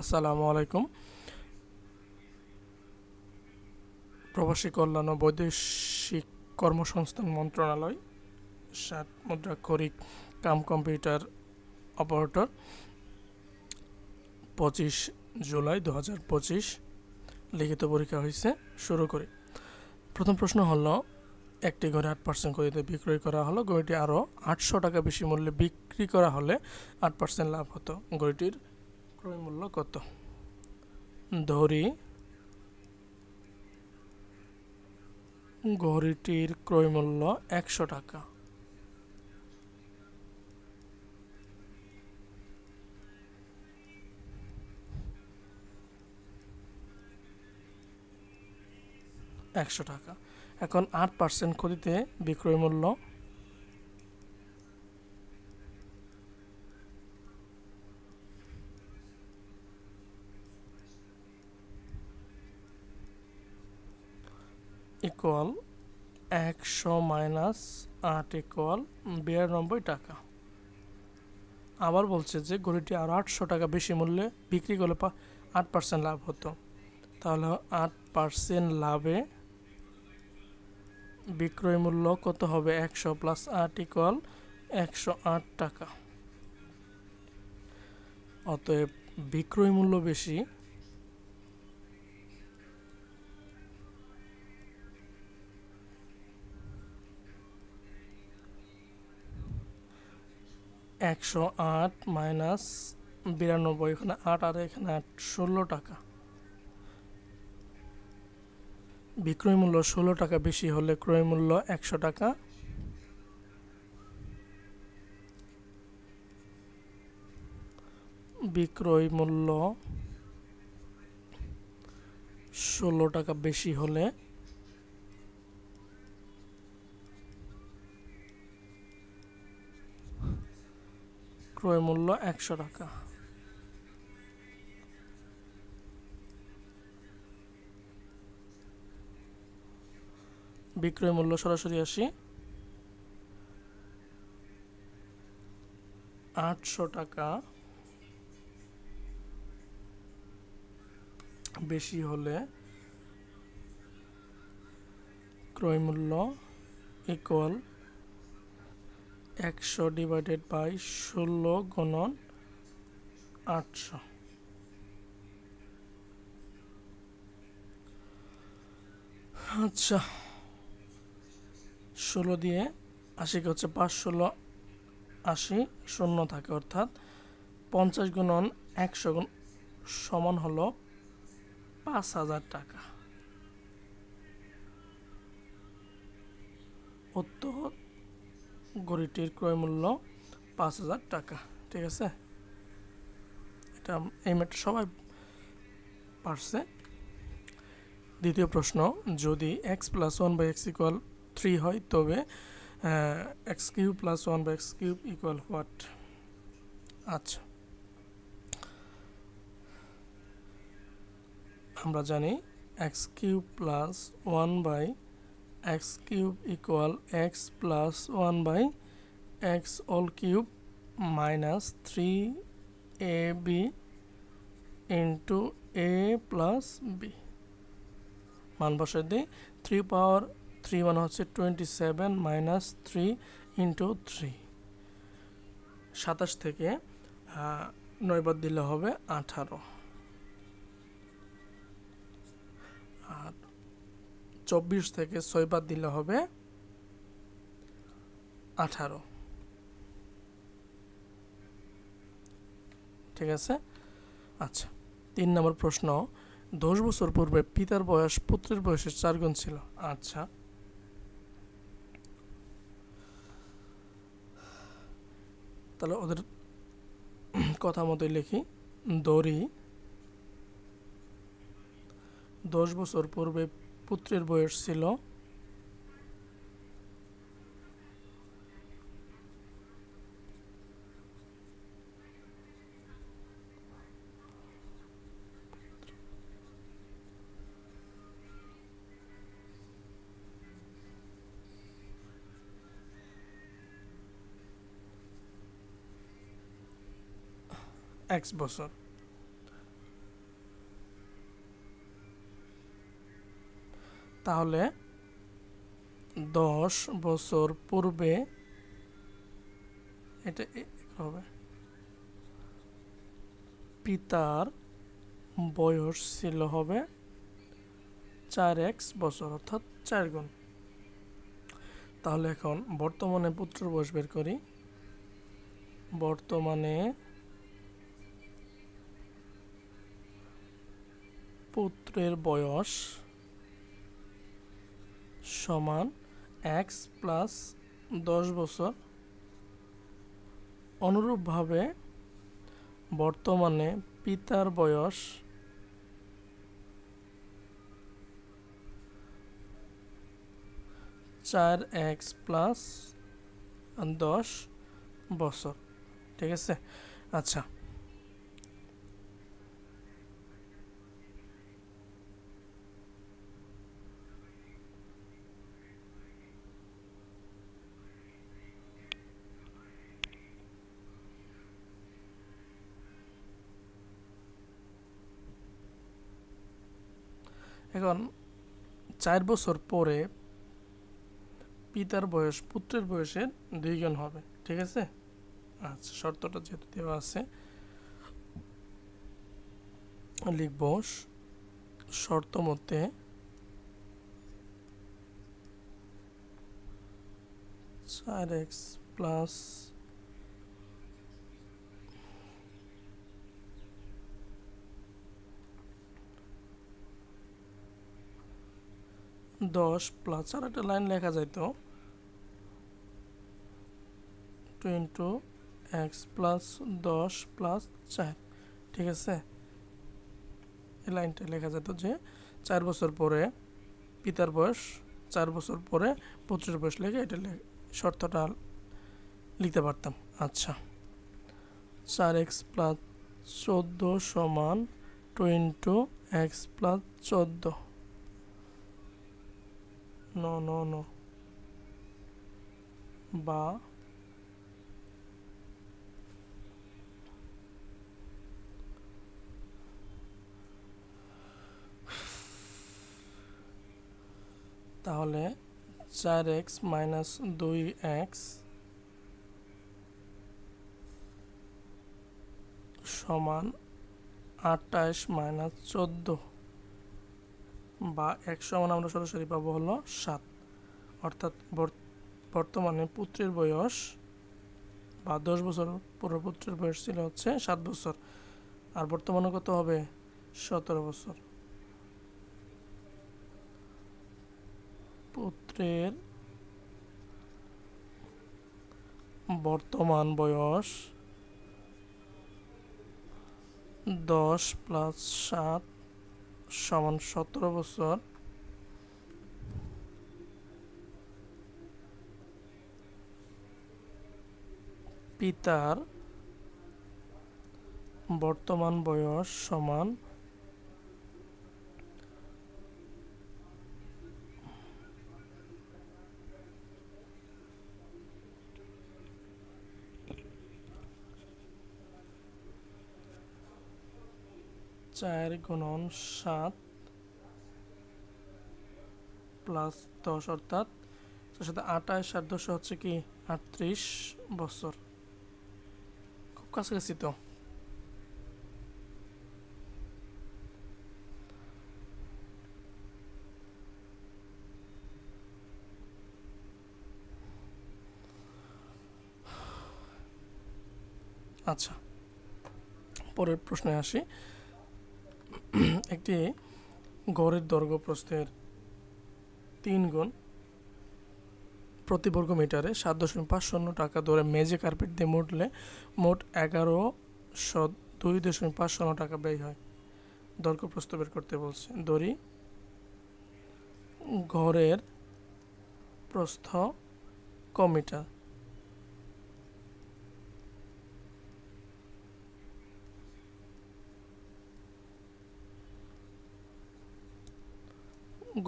আসসালামু আলাইকুম। প্রবাসী কল্যাণ ও বৈদেশিক কর্মসংস্থান মন্ত্রণালয়, ৭ মুদ্রাক্ষরিক কাম কম্পিউটার অপারেটর, 25 জুলাই 2025 লিখিত পরীক্ষা হয়েছে। শুরু করি। প্রথম প্রশ্ন হলো, একটি ঘরে 8% গতিতে বিক্রয় করা হলো। ঘড়িটি আরও 800 টাকা বেশি মূল্যে বিক্রি করা হলে 8% লাভ হতো। ঘড়িটির ক্রয় মূল্য কত? ধরি ঘড়িটির ক্রয় মূল্য 100 টাকা। এখন 8% ক্ষতিতে বিক্রয় মূল্য ইকুয়াল 100 মাইনাস 8 ইকুয়াল 92 টাকা। আবার বলছে যে ঘড়িটি আরও 800 টাকা বেশি মূল্যে বিক্রি করলে 8% লাভ হতো। তাহলে 8% লাভে বিক্রয় মূল্য কত হবে? 100 প্লাস 8 ইকুয়াল 108 টাকা। অতএব বিক্রয় মূল্য বেশি, একশো আট মাইনাস 92, এখানে 8 আর এখানে 8, 16 টাকা। বিক্রয় মূল্য 16 টাকা বেশি হলে ক্রয় মূল্য 100 টাকা। বিক্রয় মূল্য 16 টাকা বেশি হলে ক্রয় মূল্য 100 টাকা। বিক্রয় মূল্য সরাসরি আসি, 800 টাকা বেশি হলে ক্রয় মূল্য ইকুয়াল 100 ডিভাইডেড বাই 16 গুণন 800। আচ্ছা, 16 দিয়ে 80কে হচ্ছে 5 16 80 শূন্য থাকে, অর্থাৎ 50 গুণন 100 গুণ সমান হলো 5000 টাকা। উত্তর, ঘড়িটির ক্রয় মূল্য 5000 টাকা। ঠিক আছে, এটা এই ম্যাথটা সবাই পারছে। দ্বিতীয় প্রশ্ন, যদি এক্স প্লাস 1/x ইকুয়াল 3 হয় তবে X cube plus 1/x cube equal what? আচ্ছা, আমরা জানি X cube plus 1/x cube equal X plus 1/x all cube minus 3ab into a plus B. মান বসাই দিই। 3 পাওয়ার 3 মানে হচ্ছে 27 মাইনাস 3 ইন্টু 3। 27 থেকে 9 বাদ দিলে হবে 18, আর 24 থেকে 6 বাদ দিলে হবে 18। ঠিক আছে। আচ্ছা, 3 নম্বর প্রশ্ন, 10 বছর পূর্বে পিতার বয়স পুত্রের বয়সের 4 গুণ ছিল। আচ্ছা, তাহলে ওদের কথা মতোই লিখি। ধরি 10 বছর পূর্বে পুত্রের বয়স ছিল x বছর। তাহলে 10 বছর পূর্বে এটা হবে পিতার বয়স ছিল হবে 4x বছর, অর্থাৎ 4 গুণ। তাহলে এখন বর্তমানে পুত্রের বয়স বের করি। বর্তমানে পুত্রের বয়স সমান x প্লাস 10 বছর। অনুরূপভাবে বর্তমানে পিতার বয়স 4x প্লাস 10 বছর। ঠিক আছে? আচ্ছা, এখন 4 বছর পরে পিতার বয়স পুত্রের বয়সের 2 গুণ হবে। ঠিক আছে? আচ্ছা, শর্তটা যেহেতু দেওয়া আছে লিখব, শর্ত মতে 4x প্লাস 10 প্লাস, আর একটা লাইন লেখা যাইতো 2 ইন্টু এক্স প্লাস 10 প্লাস 4। ঠিক আছে? এই লাইনটা লেখা যেত যে 4 বছর পরে পিতার বয়স, 4 বছর পরে পুত্রের বয়স লিখে এটা শর্তটা লিখতে পারতাম। আচ্ছা, 4x প্লাস 14 সমান 2 ইন্টু এক্স প্লাস 14। নো বা তাহলে 4x মাইনাস 2x সমান 28 মাইনাস 14, বা 1 সমান আমরা সরাসরি পাবো হলো 7। অর্থাৎ বর্তমানে পুত্রের বয়স বা 10 বছর পূর্ব পুত্রের বয়স ছিল হচ্ছে 7 বছর, আর বর্তমানে কত হবে? 17 বছর। পুত্রের বর্তমান বয়স 10 প্লাস 7 সমান 17 বছর। পিতার বর্তমান বয়স সমান 4 গুণন 7 প্লাস 10, অর্থাৎ তার সাথে 28 আর 10 হচ্ছে কি 38 বছর। খুব কাছাকাছি তো। আচ্ছা, পরের প্রশ্নে আসি। একটি গড়ের দৈর্ঘ্য প্রস্থের 3 গুণ প্রতি বর্গ মিটারে 7.50 টাকা ধরে মেঝে কার্পেট দিয়ে মুড়লে মোট 1102.50 টাকা ব্যয় হয়। দৈর্ঘ্য প্রস্থ বের করতে বলছে। ধরি ঘরের প্রস্থ ক মিটার,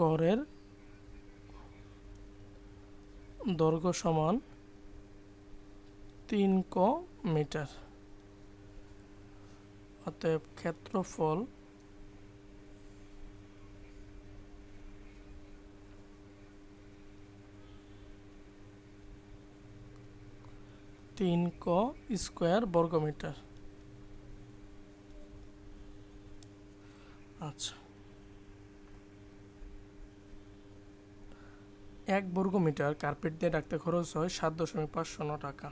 ঘরের দৈর্ঘ্য সমান 3 ক মিটার। অতএব ক্ষেত্রফল 3 ক স্কোয়ার বর্গমিটার। আচ্ছা, 1 বর্গমিটার কার্পেট দিয়ে ঢাকতে খরচ হয় 7.5 টাকা।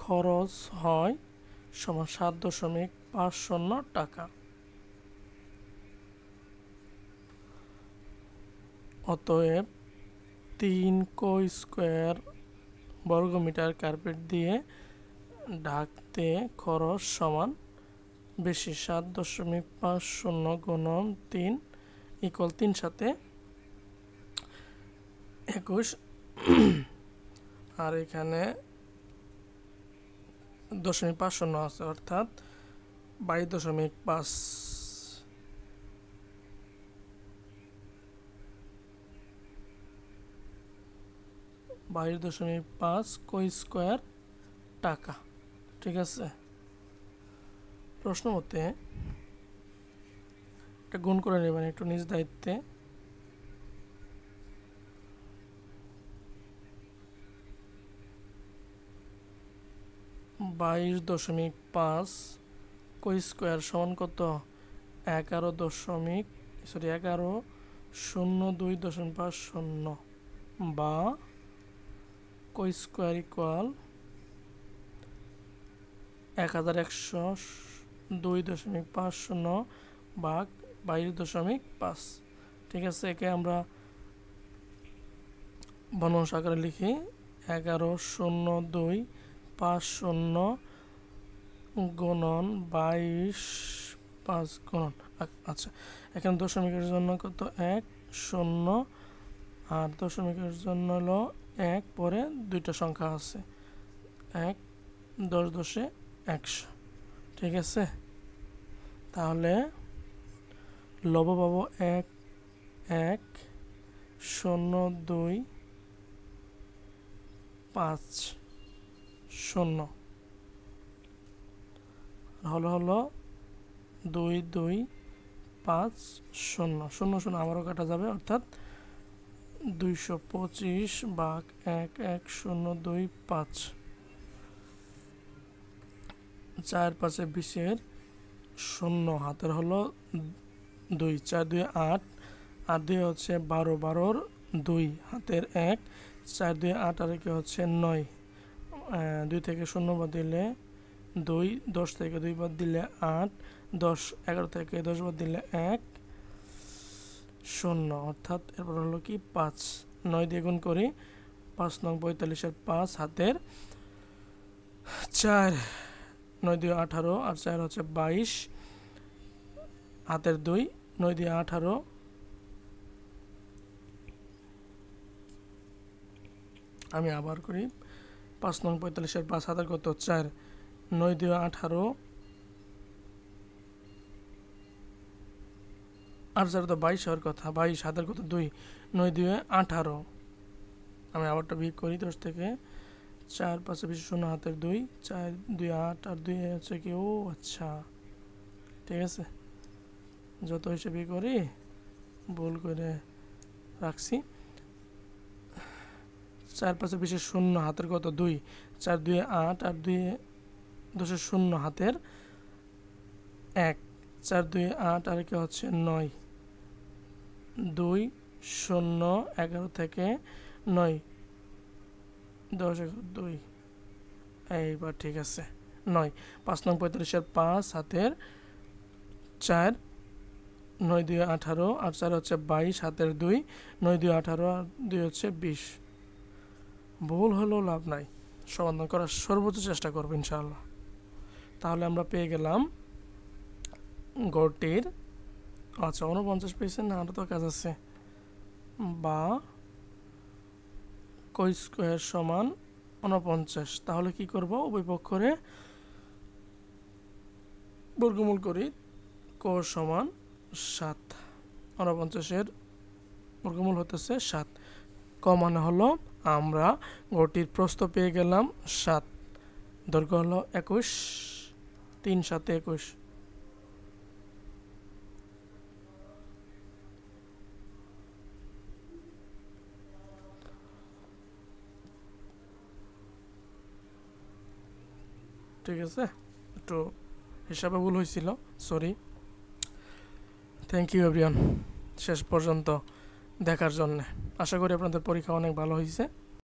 খরচ হয় সমান 7.50 টাকা। অতএব 3 ক স্কোয়ার বর্গমিটার কার্পেট দিয়ে ঢাকতে খরচ সমান বেশি 7.50 গুণন 3 ইকুয়াল 3 সাথে 21 আর এখানে 0.50 আছে, অর্থাৎ 22.5। 22.5 ক স্কোয়ার টাকা। ঠিক আছে, প্রশ্ন মতে এটা গুণ করে নেবেন একটু নিজ দায়িত্বে। 22.5 ক স্কোয়ার সমান কত? 11.02.50 বা ক স্কোয়ার ইকুয়াল 1102.50 ভাগ 22.5। ঠিক আছে, একে আমরা ভগ্নাংশ আকারে লিখি 1102.50 গুণন 22.5 গুণন। আচ্ছা, এখানে দশমিকের জন্য কত? 1 0 আর দশমিকের জন্য হলো 1, পরে দুইটা সংখ্যা আছে 1 10 10 100। ঠিক আছে, তাহলে লব পাবো 1 1 0 2 5 0 হলো 2 2 5 0 0 0 আমারও কাটা যাবে, অর্থাৎ 225 ভাগ 1 1 0 2 5। 4 5 20 0 হাতের হলো 2, 4 2 8 আর 2 হচ্ছে 12, 12 2 হাতের 1, 4 2 8 আর 1 হচ্ছে 9। 2 থেকে 0 বাদ দিলে 2, 10 থেকে 2 বাদ দিলে 8, 10 11 থেকে 10 বাদ দিলে 1 0, অর্থাৎ এরপর হলো কি 5। 9 দিয়ে গুণ করি, 5 নং 45 এর 5 হাতের 4, 9 দিয়ে 18 আর 4 হচ্ছে 22 হাতের 2, 9 দিয়ে 18। আমি আবার করি, 5 নং 45 এর 5 হাতের কত? 4, 9 দিয়ে 18 আর 4 তো 22 হওয়ার কথা, 22 হাতের কত? 2, 9 দিয়ে 18। আমি আবারটা বিয়োগ করি, 10 থেকে 4 5 20 0 হাতের 2, 4 2 8 আর 2 হচ্ছে কি? ও আচ্ছা, ঠিক আছে, যত হিসেবে করি ভুল করে রাখছি। 4 5 20 0 হাতের কত? 2, 4 2 8 আর 2 10 0 হাতের 1, 4 2 8 আর কি হচ্ছে 9, 2 0 11 থেকে 9 10 2। এইবার ঠিক আছে, 9। 5 নং 45 এর 5 হাতের 4, 9 2 18 আর 4 হচ্ছে 22 হাতের 2, 9 2 18 আর 2 হচ্ছে 20। ভুল হলেও লাভ নাই, সমাধান করার সর্বোচ্চ চেষ্টা করব ইনশাআল্লাহ। তাহলে আমরা পেয়ে গেলাম গড়টির, আচ্ছা 49 পেয়েছেন না, আরও তো কাজ আছে, বা ক স্কোয়ার সমান 49। তাহলে কি করব? উভয় পক্ষরে বর্গমূল করি। ক সমান 7, 49-এর বর্গমূল হতেছে 7। ক মানে হলো আমরা ঘরটির প্রস্থ পেয়ে গেলাম 7, দৈর্ঘ্য হলো 21, 3 7 21। ঠিক আছে, একটু হিসাবে ভুল হয়েছিল, সরি। থ্যাংক ইউ এভরিওয়ান শেষ পর্যন্ত দেখার জন্য। আশা করি আপনাদের পরীক্ষা অনেক ভালো হয়েছে।